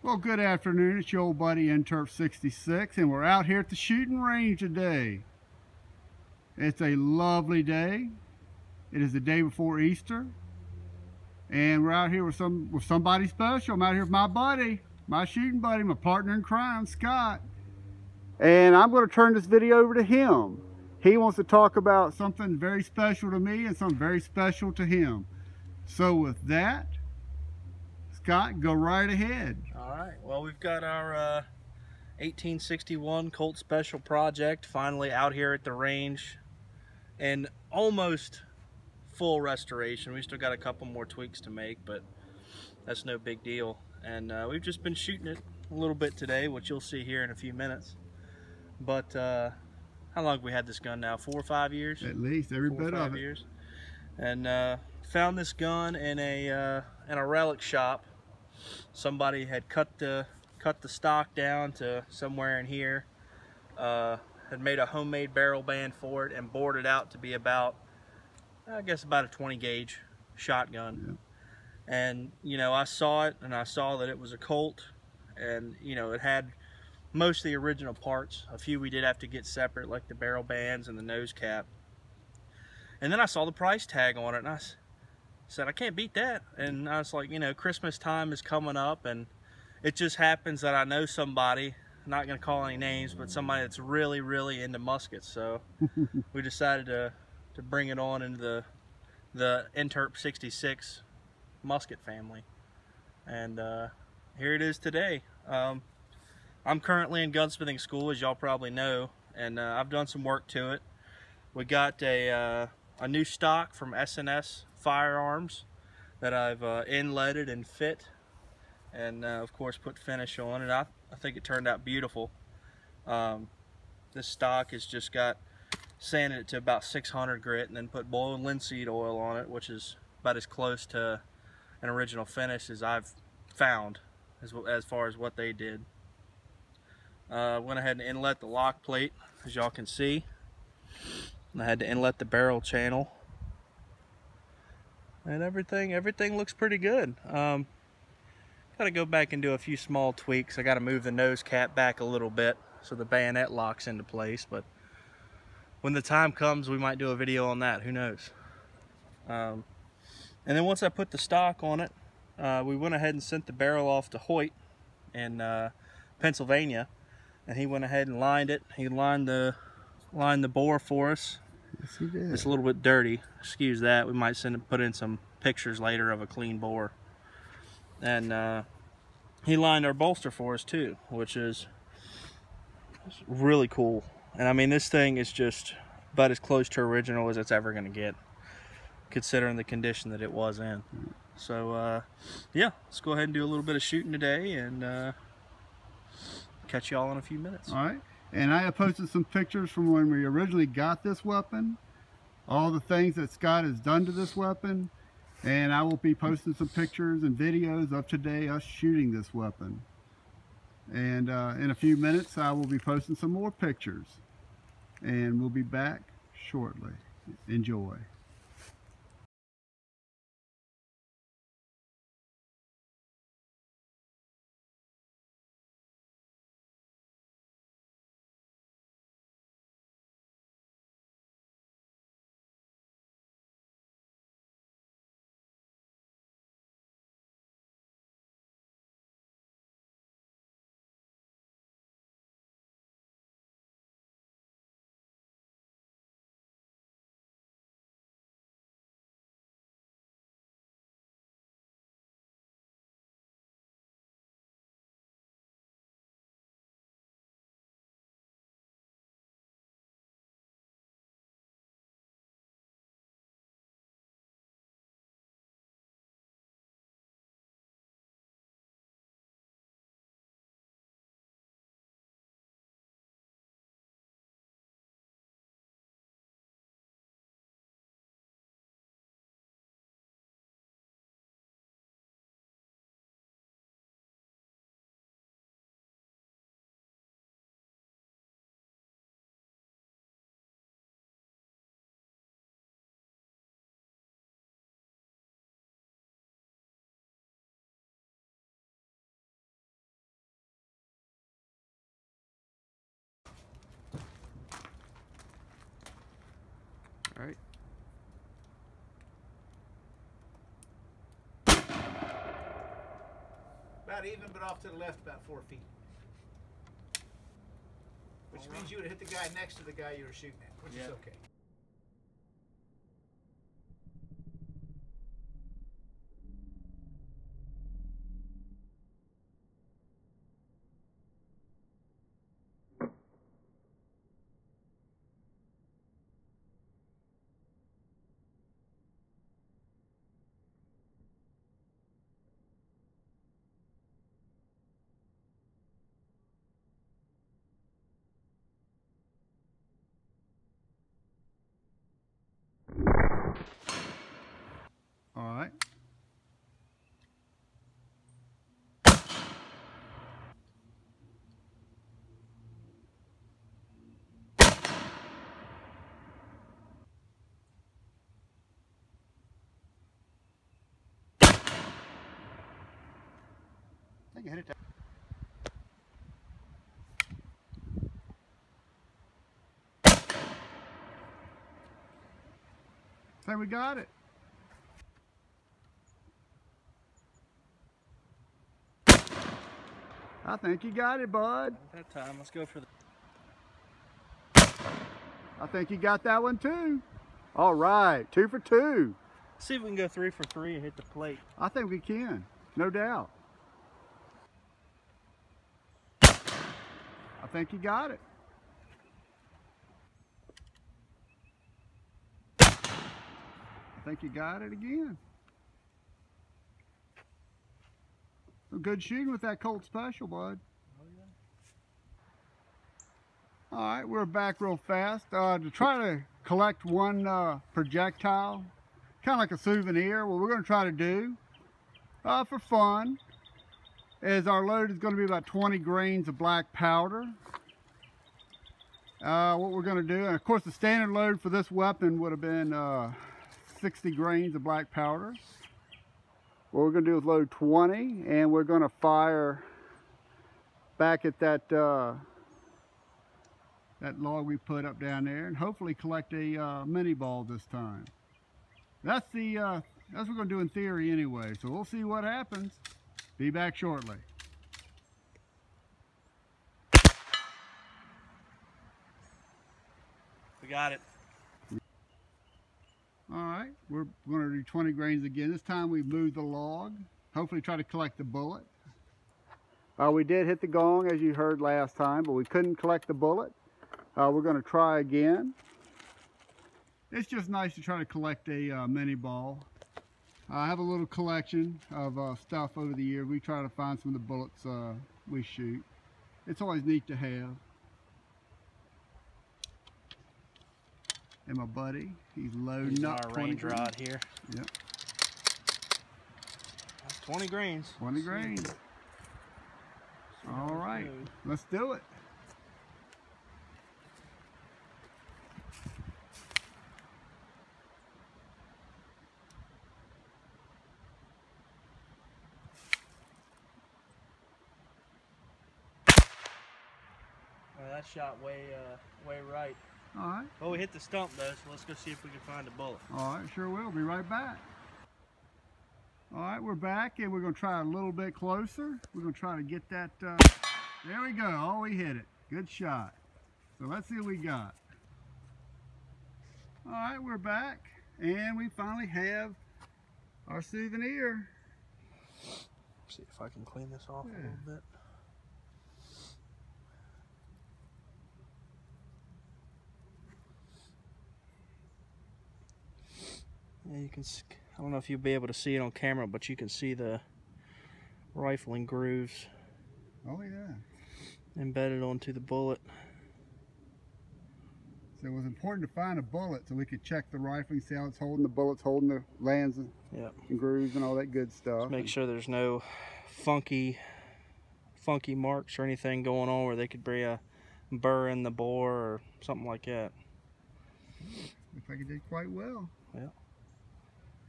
Well, good afternoon. It's your old buddy Interp66, and we're out here at the shooting range today. It's a lovely day. It is the day before Easter, and we're out here with somebody special. I'm out here with my buddy, my shooting buddy, my partner in crime, Scott. And I'm going to turn this video over to him. He wants to talk about something very special to me and something very special to him. So with that, Scott, go right ahead. All right. Well, we've got our 1861 Colt Special project finally out here at the range and almost full restoration. We still got a couple more tweaks to make, but that's no big deal. And we've just been shooting it a little bit today, which you'll see here in a few minutes. But how long have we had this gun now? 4 or 5 years? At least every bit of it. 4 or 5 years. And found this gun in a relic shop. Somebody had cut the stock down to somewhere in here, had made a homemade barrel band for it and bored it out to be about, I guess, about a 20 gauge shotgun. Yeah. And you know, I saw it and I saw that it was a Colt, and you know, it had most of the original parts. A few we did have to get separate, like the barrel bands and the nose cap. And then I saw the price tag on it and I said, I can't beat that. And I was like, you know, Christmas time is coming up, and it just happens that I know somebody, I'm not going to call any names, but somebody that's really, really into muskets. So we decided to bring it on into the Interp 66 musket family. And here it is today. I'm currently in gunsmithing school, as y'all probably know, and I've done some work to it. We got a new stock from S&S Firearms that I've inletted and fit, and of course put finish on, and I think it turned out beautiful. This stock has just got sanded it to about 600 grit and then put boiled linseed oil on it, which is about as close to an original finish as I've found as far as what they did. Went ahead and inlet the lock plate, as y'all can see. I had to inlet the barrel channel, and everything looks pretty good. Got to go back and do a few small tweaks. I got to move the nose cap back a little bit so the bayonet locks into place, but when the time comes we might do a video on that, who knows. And then once I put the stock on it, we went ahead and sent the barrel off to Hoyt in Pennsylvania, and he went ahead and lined it. He lined the bore for us. Yes, he did. It's a little bit dirty, excuse that. We might put in some pictures later of a clean bore. And he lined our bolster for us too, which is really cool. And I mean, this thing is just about as close to original as it's ever going to get, considering the condition that it was in. So yeah, let's go ahead and do a little bit of shooting today, and catch y'all in a few minutes. All right. And I have posted some pictures from when we originally got this weapon, all the things that Scott has done to this weapon, and I will be posting some pictures and videos of today us shooting this weapon. And in a few minutes I will be posting some more pictures, and we'll be back shortly. Enjoy. about even, but off to the left about 4 feet. Which means you would hit the guy next to the guy you were shooting at, which is okay. All right. I think I hit it. I think we got it. I think you got it, bud. At that time, let's go for the... I think you got that one too. All right, 2 for 2. See if we can go 3 for 3 and hit the plate. I think we can, no doubt. I think you got it. I think you got it again. Some good shooting with that Colt Special, bud. Oh, yeah. All right, we're back real fast. To try to collect one projectile, kind of like a souvenir, what we're going to try to do for fun is our load is going to be about 20 grains of black powder. What we're going to do, and of course the standard load for this weapon would have been 60 grains of black powder. What we're going to do is load 20, and we're going to fire back at that that log we put up down there, and hopefully collect a mini ball this time. That's what we're going to do in theory anyway, so we'll see what happens. Be back shortly. We got it. All right, we're going to do 20 grains again. This time we moved the log. Hopefully try to collect the bullet. We did hit the gong as you heard last time, but we couldn't collect the bullet. We're going to try again. It's just nice to try to collect a mini ball. I have a little collection of stuff over the years. We try to find some of the bullets we shoot. It's always neat to have. And my buddy, he's loading up our range rod here. Yep. That's 20 grains. 20 grains. All right, let's do it. That shot way right. All right. Well, we hit the stump though, so let's go see if we can find a bullet. All right, sure will. Be right back. All right, we're back, and we're going to try a little bit closer. We're going to try to get that. There we go. Oh, we hit it. Good shot. So let's see what we got. All right, we're back, and we finally have our souvenir. See if I can clean this off a little bit. Yeah, you can. I don't know if you'll be able to see it on camera, but you can see the rifling grooves. Oh yeah. Embedded onto the bullet. So it was important to find a bullet so we could check the rifling, see how it's holding the bullets, holding the lands and grooves and all that good stuff. Just make sure there's no funky marks or anything going on where they could be a burr in the bore or something like that. Looks like it did quite well. Yeah.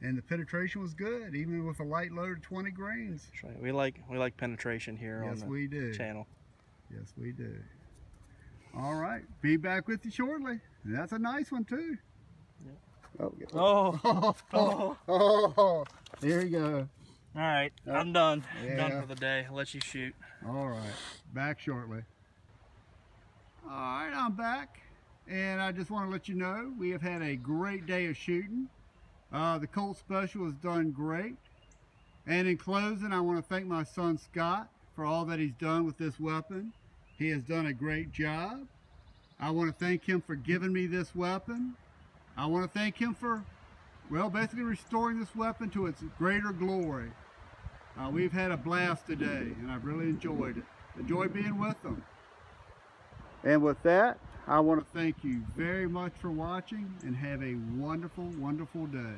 And the penetration was good, even with a light load of 20 grains. That's right. We like penetration here on the channel. Yes, we do. All right, be back with you shortly. And that's a nice one too. Yeah. Oh, oh. there you go. All right, I'm done. Yeah. Done for the day. I'll let you shoot. All right, back shortly. All right, I'm back, and I just want to let you know we have had a great day of shooting. The Colt Special has done great. And in closing, I want to thank my son Scott for all that he's done with this weapon. He has done a great job. I want to thank him for giving me this weapon. I want to thank him for, well, basically restoring this weapon to its greater glory. We've had a blast today, and I've really enjoyed it. Enjoyed being with them. And with that, I want to thank you very much for watching, and have a wonderful, wonderful day.